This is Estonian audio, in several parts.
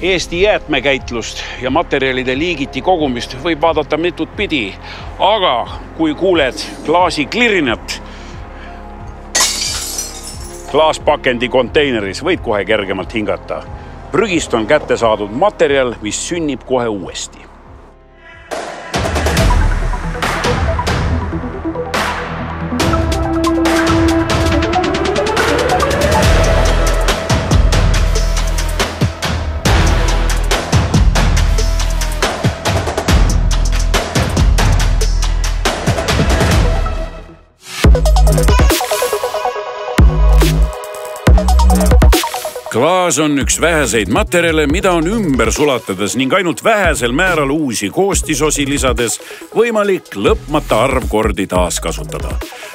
Eesti jäätmekäitlust ja materjalide liigiti kogumist võib vaadata mitut pidi, aga kui kuuled klaasi klirinat klaaspakendi konteineris, võid kohe kergemalt hingata. Prügist on kätte saadud materjal, mis sünnib kohe uuesti. Klaas on üks väheseid materjale, mida on ümber sulatades ning ainult vähesel määral uusi koostisosi lisades võimalik lõpmata arv kordi taaskasutada.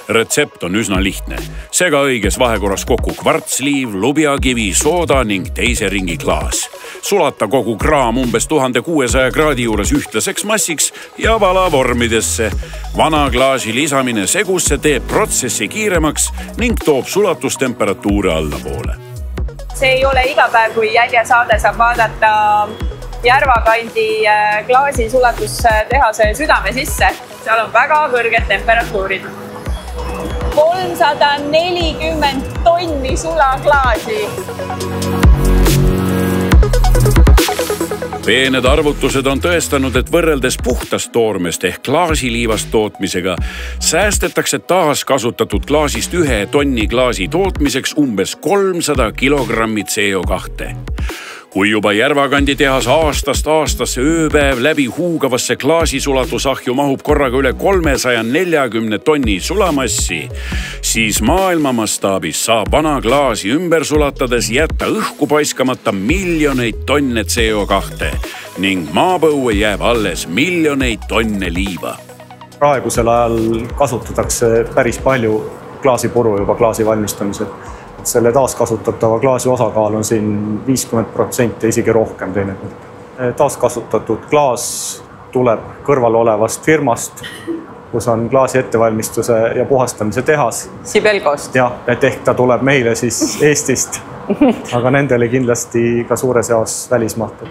Retsept on üsna lihtne. Sega õiges vahekorras kokku kvartsliiv, lubjakivi, sooda ning teise ringi klaas. Sulata kogu kraam umbes 1600 kraadi juures ühtlaseks massiks ja vala vormidesse. Vana klaasi lisamine segusse teeb protsessi kiiremaks ning toob sulatustemperatuure allapoole. See ei ole iga päev, kui jäljesaade saab vaadata Järvakandi klaasi sulatustehase südame sisse. Seal on väga kõrged temperatuurid. 340 tonni sulaklaasi. Peened arvutused on tõestanud, et võrreldes puhtast toormest ehk klaasiliivast tootmisega säästetakse taaskasutatud klaasist 1 tonni klaasi tootmiseks umbes 300 kilogrammi CO2. Kui juba Järvakandi tehas aastast aastasse ööpäev läbi huugavasse klaasisulatusahju mahub korraga üle 340 tonni sulamassi, siis maailma mastaabis saab vana klaasi ümber sulatades jätta õhku paiskamata miljoneid tonne CO2 ning maapõue jääb alles miljoneid tonne liiva. Praegusel ajal kasutatakse päris palju klaasipuru juba klaasi valmistamisel. Selle taaskasutatava klaasi osakaal on siin 50%, isegi rohkem teinekord. Taaskasutatud klaas tuleb kõrval olevast firmast, kus on klaasi ettevalmistuse ja puhastamise tehas. Sibelgost. Jah, et ehk ta tuleb meile siis Eestist, aga nendele kindlasti ka suures jaos välismaalt.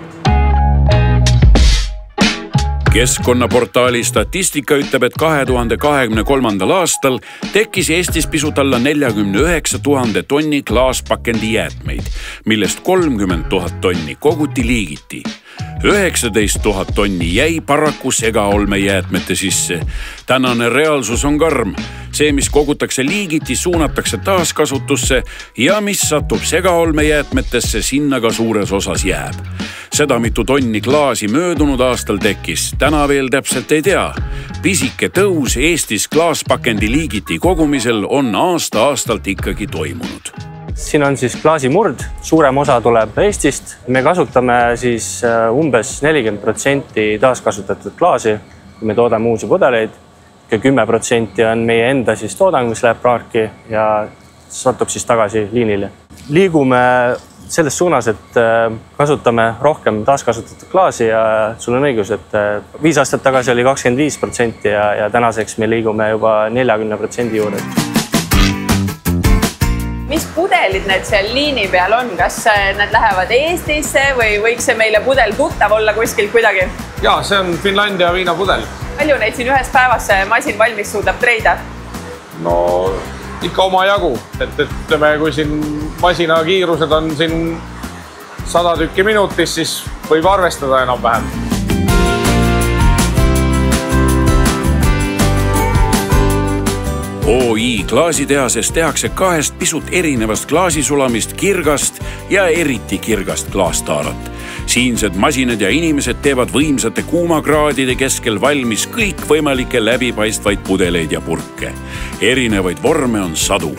Keskkonnaportaali statistika ütleb, et 2023. aastal tekkis Eestis pisut alla 49 000 tonni klaaspakendi jäätmeid, millest 30 000 tonni koguti liigiti. 19 000 tonni jäi paraku segaolmejäätmete sisse. Tänane reaalsus on karm. See, mis kogutakse liigiti, suunatakse taaskasutusse ja mis satub segaolmejäätmetesse, sinna ka suures osas jääb. Seda mitu tonni klaasi möödunud aastal tekkis, täna veel täpselt ei tea. Pisike tõus Eestis klaaspakendi liigiti kogumisel on aasta-aastalt ikkagi toimunud. Siin on siis klaasimurd, suurem osa tuleb Eestist. Me kasutame siis umbes 40% taaskasutatud klaasi, kui me toodame uusi pudeleid. 10% on meie enda siis toodang, mis läheb praarki ja satub siis tagasi liinile. Liigume selles suunas, et kasutame rohkem taaskasutatud klaasi ja sul on õigus, et 5 aastat tagasi oli 25% ja tänaseks me liigume juba 40% juures. Mis pudelid need seal liini peal on? Kas need lähevad Eestisse või võiks see meile pudel tuttav olla kuskil kuidagi? Jaa, see on Finlandia viinapudel. Palju neid siin ühes päevas see masin valmis suudab treida? No ikka oma jagu. Et ütleme, kui siin masina kiirused on siin 100 tükki minutis, siis võib arvestada enam vähem. OÜ klaasitehases tehakse 2 pisut erinevast klaasisulamist, kirgast ja eriti kirgast klaastaarat. Siinsed masinad ja inimesed teevad võimsate kuumakraadide keskel valmis kõik võimalikke läbipaistvaid pudeleid ja purke. Erinevaid vorme on sadu.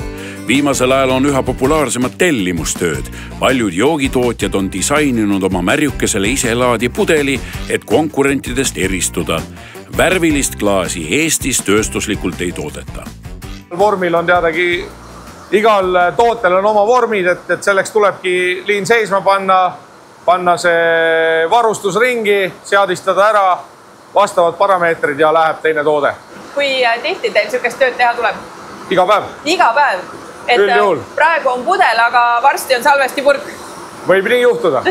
Viimasel ajal on üha populaarsemad tellimustööd. Paljud joogitootjad on disaininud oma märjukesele iselaadi pudeli, et konkurentidest eristuda. Värvilist klaasi Eestis tööstuslikult ei toodeta. Vormil on teadagi, igal tootel on oma vormid, et selleks tulebki liin seisma panna see varustusringi, seadistada ära vastavad parameetrid ja läheb teine toode. Kui tihti teil niisugust tööd teha tuleb? Iga päev. Iga päev? Et Üldjuhul. praegu on pudel, aga varsti on salvesti purk? Võib nii juhtuda.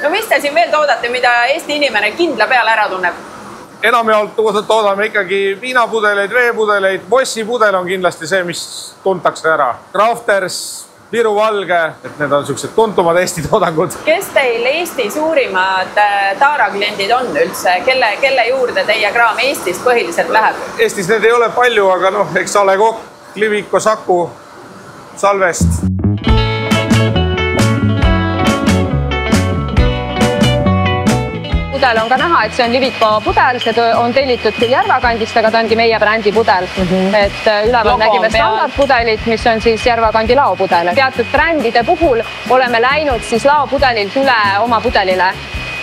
No mis te siin veel toodate, mida Eesti inimene kindla peale ära tunneb? Enamjaolt toodame ikkagi viinapudeleid, veepudeleid. Bossi pudel on kindlasti see, mis tuntakse ära. Crafters, Viru Valge, et need on sellised tuntumad Eesti toodangud. Kes teil Eesti suurimad Taara kliendid on üldse? Kelle juurde teie kraam Eestis põhiliselt läheb? Eestis need ei ole palju, aga eks A. Le Coq, Liviko, Saku, Salvest. Pudel on ka näha, et see on Liviko pudel, see on tellitud küll Järvakandist, aga ta ongi meie brändi pudel. Et üleval nägime standardpudelit, mis on siis Järvakandi laopudel. Teatud brändide puhul oleme läinud siis laopudelilt üle oma pudelile.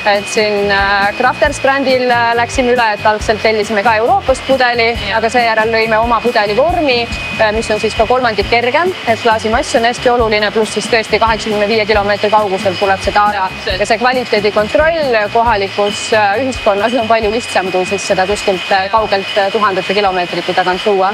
Et siin Crafters brändil läksime üle, et algselt tellisime ka Euroopast pudeli, aga seejärel lõime oma pudeli vormi, mis on siis ka kolmandik kergem, et klaasimass on hästi oluline, pluss siis tõesti 85 kilomeetri kaugusel tuleb see taara. Ja see kvaliteedikontroll kohalikus ühiskonnas on palju lihtsam, kui siis seda kuskilt kaugelt tuhandete kilomeetrite tagant tuua.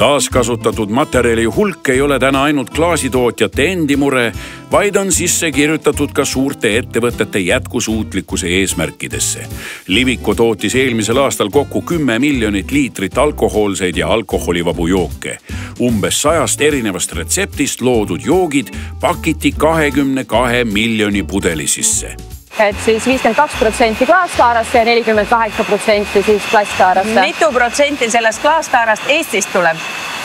Taaskasutatud materjali hulk ei ole täna ainult klaasitootjate endi mure, vaid on sisse kirjutatud ka suurte ettevõtete jätkusuutlikkuse eesmärkidesse. Liviko tootis eelmisel aastal kokku 10 miljonit liitrit alkohoolseid ja alkoholivabu jooke. Umbes 100 erinevast retseptist loodud joogid pakiti 22 miljoni pudeli sisse. Et siis 52% klaastaarast ja 48% siis plasttaarast. Mitu protsenti sellest klaastaarast Eestist tuleb?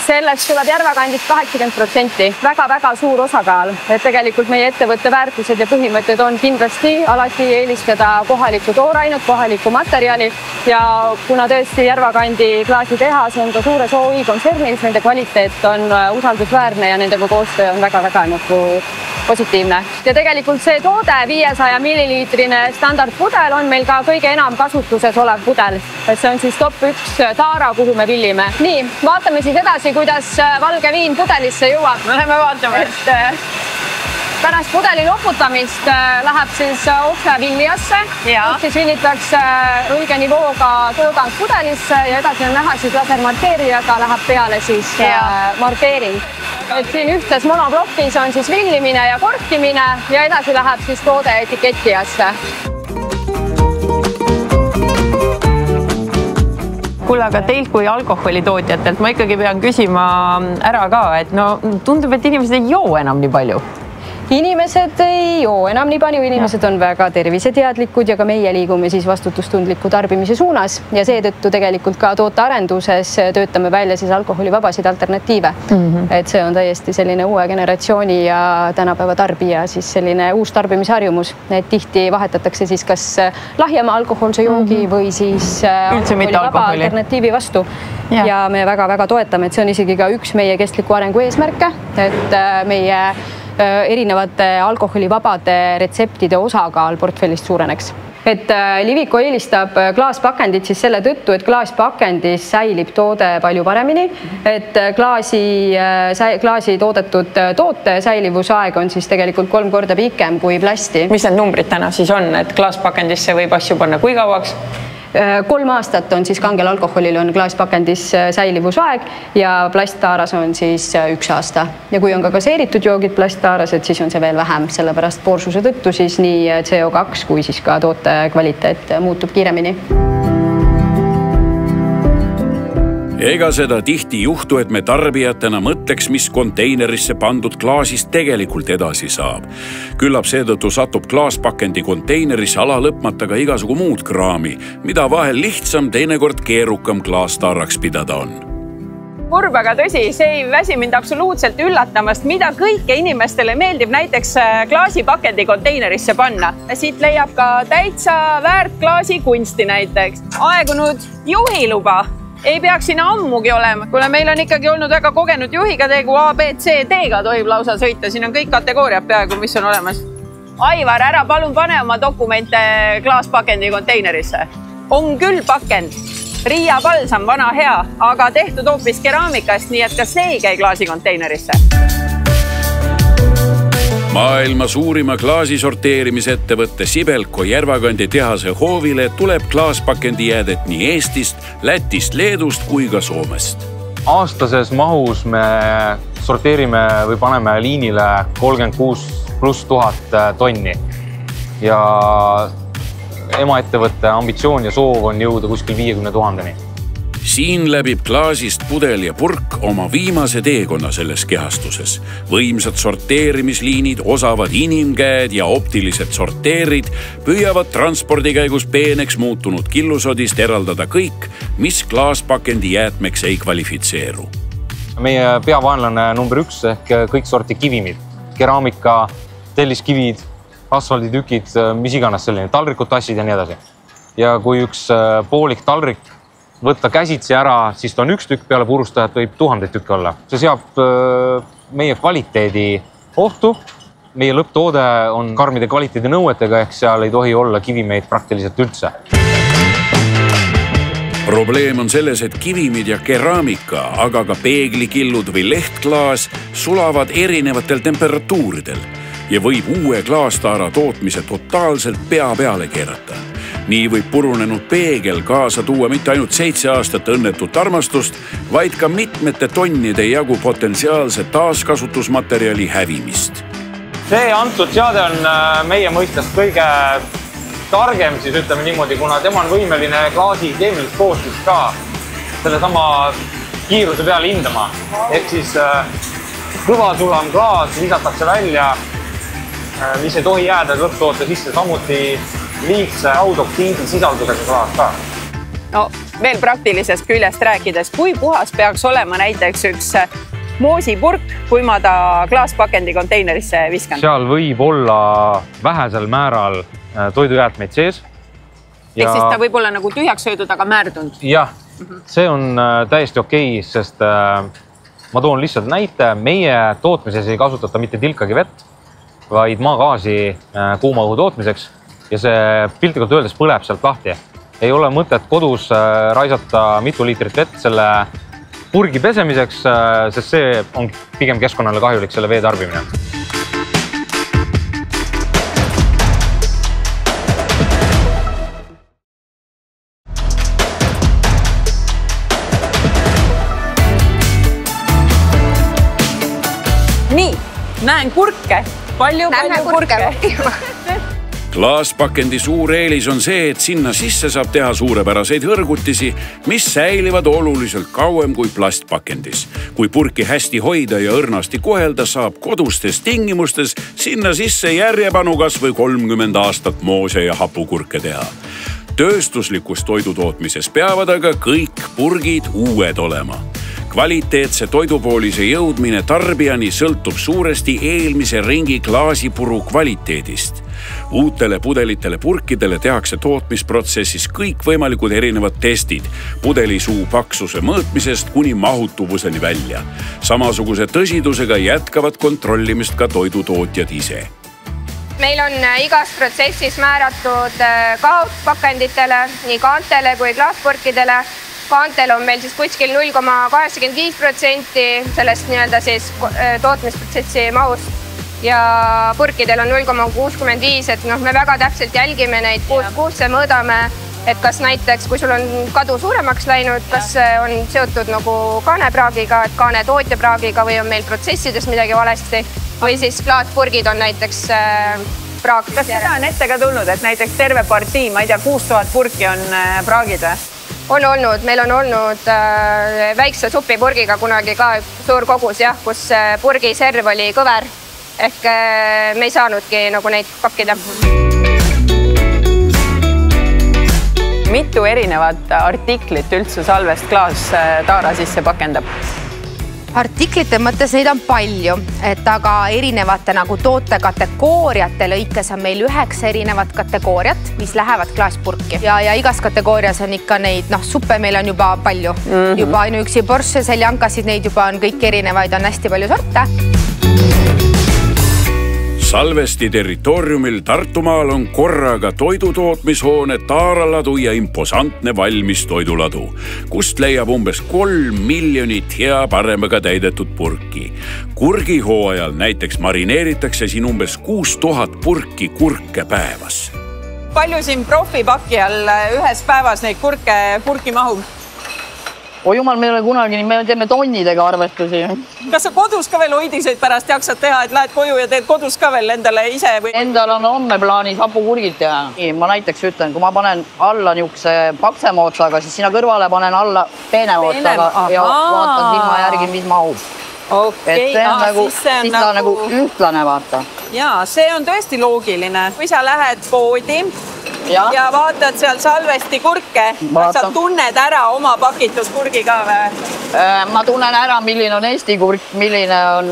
Sellest tuleb Järvakandist 80%. Väga-väga suur osakaal. Et tegelikult meie ettevõtte väärtused ja põhimõtted on kindlasti alati eelistada kohalikku toorainet, kohalikku materjali. Ja kuna tõesti Järvakandi klaasitehas on ka suures OÜ kontsernis, nende kvaliteet on usaldusväärne ja nendega koostöö on väga-väga positiivne. Ja tegelikult see toode 500 milliliitrine standardpudel on meil ka kõige enam kasutuses olev pudel. See on siis top 1 taara, kuhu me villime. Nii, vaatame siis edasi, kuidas valge viin pudelisse jõuab. Me läheme vaatama. Pärast pudeli loputamist läheb siis otse viljasse. Siis villitakse õige nivooga toodang pudelisse ja edasi on näha siis lasermarkeerijaga läheb peale siis markeering. Et siin ühtes monoplokis on siis villimine ja korkimine ja edasi läheb siis toode etiketiasse. Kuule, aga teilt kui alkoholitootjatelt ma ikkagi pean küsima ära ka, et tundub, et inimesed ei joo enam nii palju. Inimesed ei joo enam nii palju, inimesed on väga terviseteadlikud ja ka meie liigume siis vastutustundliku tarbimise suunas ja seetõttu tegelikult ka tootearenduses töötame välja siis alkoholivabasid alternatiive. Et see on täiesti selline uue generatsiooni ja tänapäeva tarbija siis selline uus tarbimisharjumus, et tihti vahetatakse siis kas lahjema alkoholse joogi või siis alkoholivaba alternatiivi vastu. Ja me väga-väga toetame, et see on isegi ka üks meie kestliku arengu eesmärke, et meie erinevate alkoholivabade retseptide osakaal portfellist suureneks. Et Liviko eelistab klaaspakendit siis selle tõttu, et klaaspakendis säilib toode palju paremini, et klaasi toodetud toote säilivusaeg on siis tegelikult 3 korda pikem kui plasti. Mis need numbrid täna siis on, et klaaspakendisse võib asju panna kui kauaks? 3 aastat on siis kangel alkoholil on klaaspakendis säilivusaeg ja plasttaaras on siis 1 aasta. Ja kui on ka gaseeritud joogid plasttaaras, et siis on see veel vähem, sellepärast poorsuse tõttu siis nii CO2 kui siis ka toote kvaliteet muutub kiiremini. Ega seda tihti juhtu, et me tarbijatena mõtleks, mis konteinerisse pandud klaasist tegelikult edasi saab. Küllap seetõttu satub klaaspakendi konteinerisse ala lõpmata ka igasugu muud kraami, mida vahel lihtsam, teinekord keerukam klaastaaraks pidada on. Kurb, aga tõsi, see ei väsi mind absoluutselt üllatamast, mida kõike inimestele meeldib näiteks klaasipakendi konteinerisse panna. Siit leiab ka täitsa väärt klaasi kunsti näiteks. Aegunud juhiluba. Ei peaks sinna ammugi olema, kuna meil on ikkagi olnud väga kogenud juhiga tegu A, B, C, D-ga tohib lausa sõita. Siin on kõik kategooriad peaaegu, mis on olemas. Aivar, ära palun pane oma dokumente klaaspakendi konteinerisse. On küll pakend. Riia palsam, vana hea, aga tehtud hoopis keraamikast, nii et ka see ei käi klaasi konteinerisse. Maailma suurima klaasisorteerimisettevõtte Sibelco Järvakandi tehase hoovile tuleb klaaspakendi jäädet nii Eestist, Lätist, Leedust kui ka Soomest. Aastases mahus me sorteerime või paneme liinile 36,000+ tonni ja emaettevõtte ambitsioon ja soov on jõuda kuskil 50 000-ni. Siin läbib klaasist pudel ja purk oma viimase teekonna selles kehastuses. Võimsad sorteerimisliinid, osavad inimkäed ja optilised sorteerid püüavad transpordi käigus peeneks muutunud killusodist eraldada kõik, mis klaaspakendi jäätmeks ei kvalifitseeru. Meie peavaenlane number 1 ehk kõik sorti kivimid, keraamika, telliskivid, asfalditükid, mis iganes selline, taldrikud, tassid ja nii edasi. Ja kui üks poolik taldrik võtta käsitsi ära, siis ta on üks tükk, peale purustajat võib 1000 tükki olla. See seab meie kvaliteedi ohtu. Meie lõpptoode on karmide kvaliteedi nõuetega, ehk seal ei tohi olla kivimeid praktiliselt üldse. Probleem on selles, et kivimid ja keraamika, aga ka peeglikillud või lehtklaas sulavad erinevatel temperatuuridel ja võib uue klaastaara tootmise totaalselt pea peale keerata. Nii võib purunenud peegel kaasa tuua mitte ainult 7 aastat õnnetut armastust, vaid ka mitmete tonnide jagu potentsiaalse taaskasutusmaterjali hävimist. See antud seade on meie mõistest kõige targem, siis ütleme niimoodi, kuna tema on võimeline klaasi keemilist koostist ka sellesama kiiruse peale hindama. Ehk siis kõvasulam klaas lisatakse välja, mis ei tohi jääda lõpptoote sisse, samuti liigse audoksiidi sisaldusega klaas ka. No, veel praktilisest küljest rääkides, kui puhas peaks olema näiteks üks moosipurk, kui ma ta klaaspakendi konteinerisse viskan? Seal võib olla vähesel määral toidujäätmeid sees. Ehk siis ta võib olla nagu tühjaks söödud, aga määrdunud? Jah, see on täiesti okei, sest ma toon lihtsalt näite. Meie tootmises ei kasutata mitte tilkagi vett, vaid maagaasi kuuma õhu tootmiseks. Ja see piltlikult öeldes põleb sealt lahti. Ei ole mõtet kodus raisata mitu liitrit vett selle purgi pesemiseks, sest see on pigem keskkonnale kahjulik selle vee tarbimine. Nii, näen kurke. Palju kurke. Klaaspakendi suur eelis on see, et sinna sisse saab teha suurepäraseid hõrgutisi, mis säilivad oluliselt kauem kui plastpakendis. Kui purki hästi hoida ja õrnasti kohelda, saab kodustes tingimustes sinna sisse järjepanu kas või 30 aastat moose ja hapukurke teha. Tööstuslikus toidutootmises peavad aga kõik purgid uued olema. Kvaliteetse toidupoolise jõudmine tarbijani sõltub suuresti eelmise ringi klaasipuru kvaliteedist. Uutele pudelitele purkidele tehakse tootmisprotsessis kõik võimalikud erinevad testid, pudelisuu paksuse mõõtmisest kuni mahutuvuseni välja. Samasuguse tõsidusega jätkavad kontrollimist ka toidutootjad ise. Meil on igas protsessis määratud kaotpakenditele, nii kaantele kui klaaspurkidele. Kaantel on meil siis kuskil 0,85% sellest siis tootmisprotsessi mahust ja purkidel on 0,65%, et me väga täpselt jälgime neid, kuus see mõõdame, et kas näiteks, kui sul on kadu suuremaks läinud, kas on seotud nagu kaanepraagiga, et kaane tootja praagiga või on meil protsessides midagi valesti või siis klaaspurgid on näiteks praag. Kas seda on ette ka tulnud, et näiteks terve partii, ma ei tea, 6000 purki on praagid või? On olnud, meil on olnud väikse supipurgiga kunagi ka suur kogus, jah, kus purgi serv oli kõver. Ehk me ei saanudki nagu neid pakkida. Mitu erinevat artiklit üldse Salvest klaastaara sisse pakendab? Artiklite mõttes neid on palju, aga erinevate nagu tootekategooriate lõikes on meil 9 erinevat kategooriat, mis lähevad klaaspurki. Ja igas kategoorias on ikka neid, suppe meil on juba palju. Juba ainuüksi Porsche seljankasid, neid juba on kõik erinevaid, on hästi palju sorte. Salvesti territooriumil Tartumaal on korraga toidutootmishoone, taaraladu ja imposantne valmis toiduladu, kust leiab umbes 3 miljonit hea paremaga täidetud purki. Kurgihooajal näiteks marineeritakse siin umbes 6000 purki kurke päevas. Palju siin profipaki all ühes päevas neid kurke purki mahub? oi jumal, me ei ole kunagi, me teeme tonnidega arvestusi. Kas sa kodus ka veel hoidiseid pärast jaksad teha, et lähed koju ja teed kodus ka veel endale ise või? Endal on homme plaanis hapukurgid teha. Ma näiteks ütlen, kui ma panen alla niisuguse paksema otsaga, siis sinna kõrvale panen alla peenema otsaga ja vaatan silma järgi, mis mahub. Okay. Siis ta nagu ühtlane, vaata. Jaa, see on tõesti loogiline. Kui sa lähed poodi ja vaatad seal Salvesti kurke, sa tunned ära oma pakituskurgi ka või? Ma tunnen ära, milline on Eesti kurk, milline on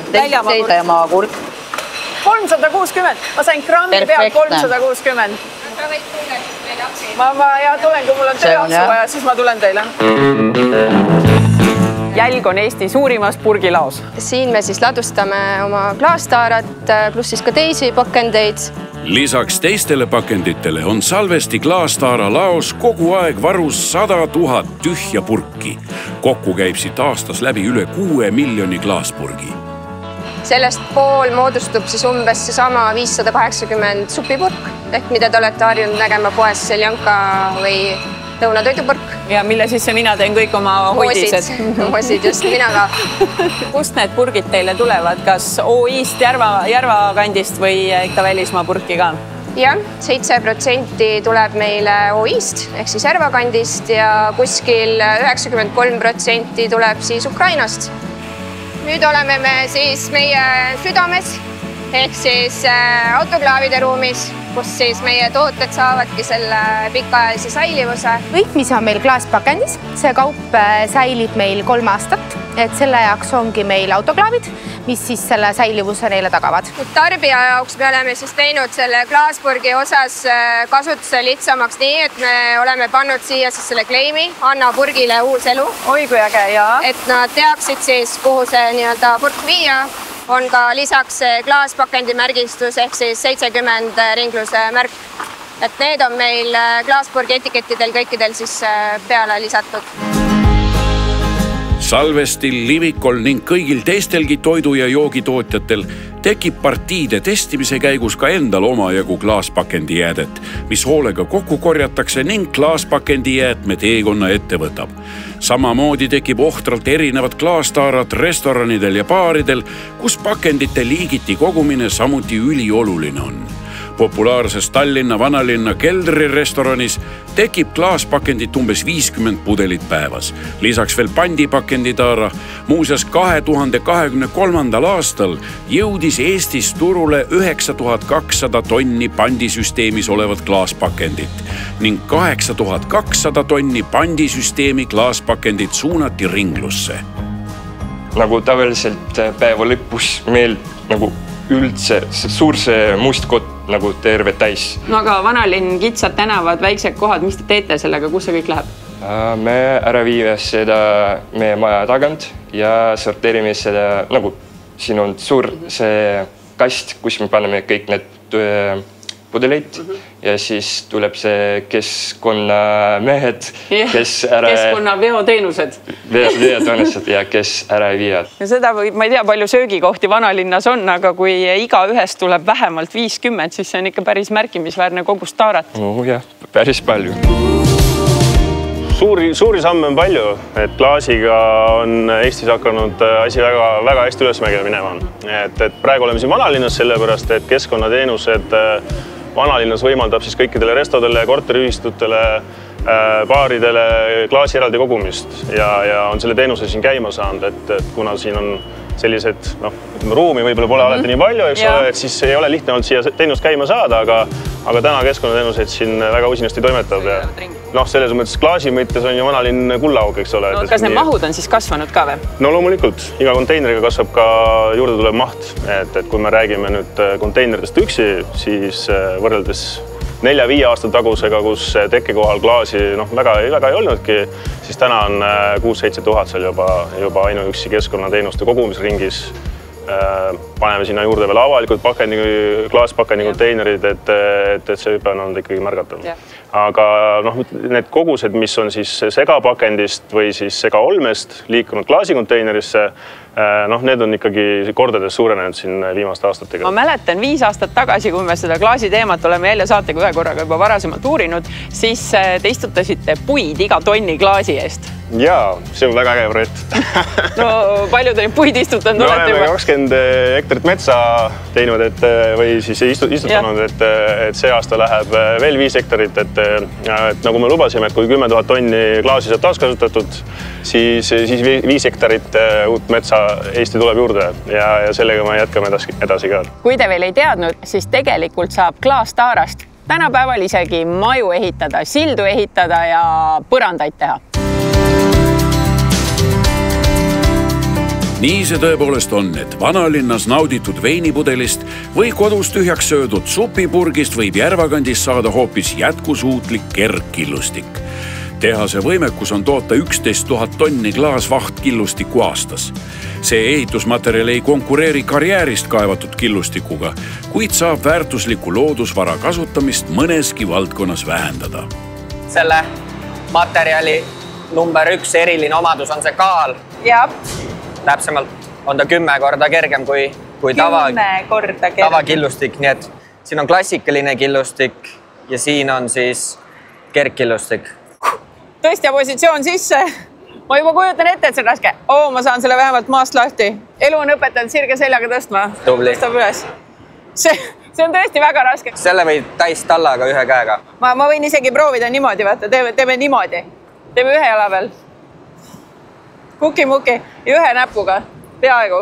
teisema kurk. 360, ma sain grammi pealt 360. Ma tulen, kui mul on tööaksu vaja, siis ma tulen teile. Jälg on Eesti suurimas purgilaos. Siin me siis ladustame oma klaastaarat, pluss siis ka teisi pakendeid. Lisaks teistele pakenditele on Salvesti klaastaara laos kogu aeg varus 100 000 tühja purki. Kokku käib siit aastas läbi üle 6 miljoni klaaspurgi. Sellest pool moodustub siis umbes seesama 580 supipurk, ehk mida te olete harjunud nägema poes Seljanka või lõunatoidupurk. Ja mille sisse mina teen kõik oma hoidised. Moosid, just mina ka. Kust need purgid teile tulevad? Kas OÜ-st Järva kandist või ikka välismaa purki ka? Jah, 7% tuleb meile OÜ-st ehk siis Järva kandist ja kuskil 93% tuleb siis Ukrainast. Nüüd oleme me siis meie südames ehk siis autoklaavide ruumis, kus siis meie tooted saavadki selle pikaajalise säilivuse. Kõik, mis on meil klaaspakendis, see kaup säilib meil 3 aastat, et selle jaoks ongi meil autoklaavid, mis siis selle säilivuse neile tagavad. Tarbija jaoks me oleme siis teinud selle klaaspurgi osas kasutuse lihtsamaks nii, et me oleme pannud siia siis selle kleimi, anna purgile uus elu. Oi kui äge, jaa. Et nad teaksid siis, kuhu see nii-öelda purk viia. On ka lisaks klaaspakendi märgistus ehk siis 70 ringluse märk. Et need on meil klaaspurgi etikettidel kõikidel siis peale lisatud. Salvestil, Livikol ning kõigil teistelgi toidu- ja joogitootjatel tekib partiide testimise käigus ka endal omajagu klaaspakendi jäädet, mis hoolega kokku korjatakse ning klaaspakendi jäätme teekonna ette võtab. Samamoodi tekib ohtralt erinevad klaastaarad restoranidel ja baaridel, kus pakendite liigiti kogumine samuti ülioluline on. Populaarses Tallinna vanalinna Keldri restoranis tekib klaaspakendit umbes 50 pudelit päevas. Lisaks veel pandipakenditaara. Muuseas 2023. aastal jõudis Eestis turule 9200 tonni pandisüsteemis olevat klaaspakendit ning 8200 tonni pandisüsteemi klaaspakendit suunati ringlusse. Nagu tavaliselt päeva lõpus meil nagu üldse suur see must kott nagu terve täis. No aga vanalinn, kitsad tänavad, väiksed kohad, mis te teete sellega, kus see kõik läheb? Me ära viime seda meie maja tagant ja sorteerime seda, nagu siin on suur see kast, kus me paneme kõik need pudeleid ja siis tuleb see keskkonnamehed, kes ära... Keskkonnaveoteenused. Veoteenused ja kes ära viivad. Ja seda võib, ma ei tea, palju söögikohti vanalinnas on, aga kui iga ühest tuleb vähemalt 50, siis see on ikka päris märkimisväärne kogus taarat. No jah, päris palju. Suuri samme on palju, et klaasiga on Eestis hakanud asi väga hästi ülesmägele minema. Et praegu oleme siin vanalinnas sellepärast, et keskkonnateenused vanalinnas võimaldab siis kõikidele restodele, korteriühistutele, baaridele klaasi eraldi kogumist ja on selle teenuse siin käima saanud, et kuna siin on sellised, ruumi võib-olla pole alati nii palju, eks ole, et siis ei ole lihtne olnud siia teenust käima saada, aga täna keskkonnateenuseid siin väga usinasti toimetab ja selles mõttes klaasi mõttes on ju vanalinn kullauk, eks ole. Kas need mahud on siis kasvanud ka või? No loomulikult, iga konteineriga kasvab ka juurde tulev maht, et kui me räägime nüüd konteineritest üksi, siis võrreldes 4-5 aasta tagusega, kus tekkekohal klaasi väga ei olnudki, siis täna on 6-7 tuhat seal juba ainuüksi keskkonnateenuste kogumisringis. Paneme sinna juurde veel avalikud klaaspakendi konteinerid, et see hüpe on olnud ikkagi märgatav. Aga need kogused, mis on siis segapakendist või siis segaolmest liikunud klaasikonteinerisse, need on ikkagi kordades suurenenud siin viimaste aastatega. Ma mäletan 5 aastat tagasi, kui me seda klaasi teemat oleme jälle saatega ühe korraga juba varasemalt uurinud, siis te istutasite puid iga tonni klaasi eest. Jaa, see on väga äge projekt. No palju te neid puid istutanud olete juba? 20 hektarit metsa teinud, või siis istutanud, et see aasta läheb veel 5 hektarit, et nagu me lubasime, et kui 10 000 tonni klaasi saab taaskasutatud, siis 5 hektarit uut metsa Eesti tuleb juurde ja sellega me jätkame edasi ka. Kui te veel ei teadnud, siis tegelikult saab klaastaarast tänapäeval isegi maju ehitada, sildu ehitada ja põrandaid teha. Nii see tõepoolest on, et vanalinnas nauditud veinipudelist või kodus tühjaks söödud supipurgist võib Järvakandis saada hoopis jätkusuutlik kergkillustik. Tehase võimekus on toota 11 000 tonni klaasvahtkillustikku aastas. See ehitusmaterjal ei konkureeri karjäärist kaevatud killustikuga, kuid saab väärtusliku loodusvara kasutamist mõneski valdkonnas vähendada. Selle materjali number 1 eriline omadus on see kaal. Täpsemalt on ta 10 korda kergem kui tavakillustik, nii et siin on klassikaline killustik ja siin on siis kergkillustik. Tõstja positsioon sisse. Ma juba kujutan ette, et see on raske. Ma saan selle vähemalt maast lahti. Elu on õpetanud sirge seljaga tõstma. Tubli. Tõstab üles. See on tõesti väga raske. Selle võid täis tallaga ühe käega. Ma võin isegi proovida niimoodi, vaata, teeme niimoodi. Teeme ühe jala veel. Kuki-muki ja ühe näpuga, peaaegu.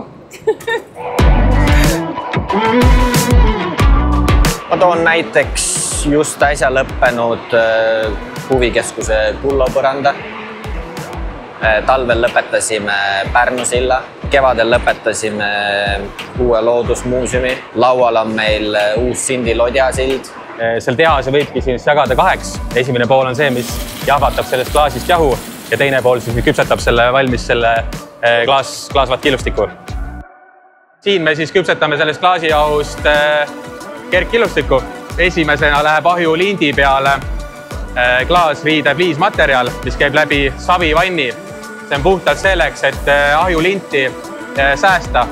Ma toon näiteks just äsja lõppenud huvikeskuse kullopõranda. Talvel lõpetasime Pärnu silla, kevadel lõpetasime uue loodusmuuseumi. Laual on meil uus Sindi Lodja sild. Selle tehase võibki siis jagada 2. Esimene pool on see, mis jahvatab sellest klaasist jahu ja teine pool siis küpsetab selle valmis selle klaasvahtkillustiku. Siin me siis küpsetame sellest klaasijahust kergkillustikku. Esimesena läheb ahjulindi peale klaasriide fliismaterjal, mis käib läbi savivanni. See on puhtalt selleks, et ahjulinti säästa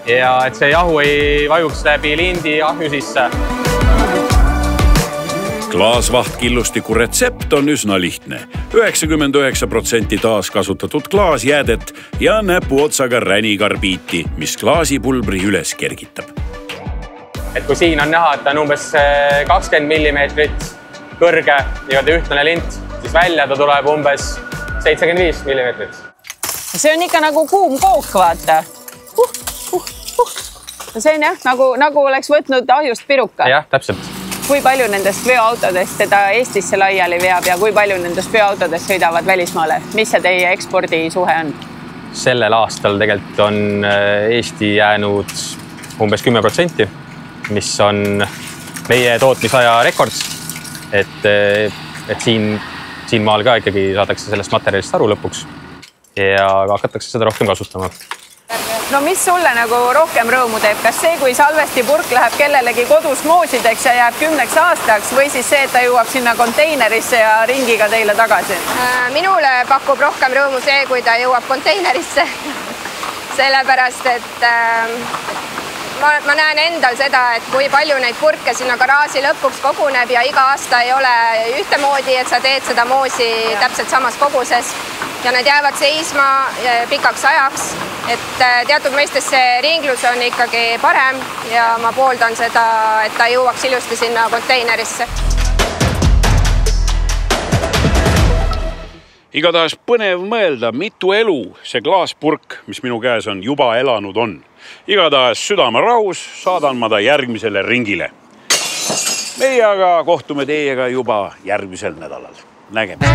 ja et see jahu ei vajuks läbi lindi ahju sisse. Klaasvahtkillustiku retsept on üsna lihtne. 99% taaskasutatud klaasjäädet ja näpuotsaga ränikarbiiti, mis klaasipulbri üles kergitab. Et kui siin on näha, et on umbes 20 mm kõrge ja ühtlane lint, siis välja ta tuleb umbes 75 mm. See on ikka nagu kuum kook, vaata. See on jah, nagu oleks võtnud ahjust piruka. Jah, täpselt. Kui palju nendest veoautodest seda Eestisse laiali veab ja kui palju nendest veoautodest sõidavad välismaale? Mis see teie ekspordisuhe on? Sellel aastal tegelikult on Eesti jäänud umbes 10%, mis on meie tootmisaja rekord. Et siin maal ka ikkagi saadakse sellest materjalist aru lõpuks ja hakatakse seda rohkem kasutama. No mis sulle nagu rohkem rõõmu teeb? Kas see, kui salvestipurk läheb kellelegi kodus moosideks ja jääb 10 aastaks või siis see, et ta jõuab sinna konteinerisse ja ringiga teile tagasi? Minule pakub rohkem rõõmu see, kui ta jõuab konteinerisse. Sellepärast, et ma näen endal seda, et kui palju neid purke sinna garaaži lõpuks koguneb ja iga aasta ei ole ühtemoodi, et sa teed seda moosi täpselt samas koguses ja need jäävad seisma pikaks ajaks. Et teatud mõistes see ringlus on ikkagi parem ja ma pooldan seda, et ta jõuaks ilusti sinna konteinerisse. Igatahes põnev mõelda, mitu elu see klaaspurk, mis minu käes on, juba elanud on. Igatahes südamerahus saadan ma ta järgmisele ringile. Meie aga kohtume teiega juba järgmisel nädalal. Nägemist!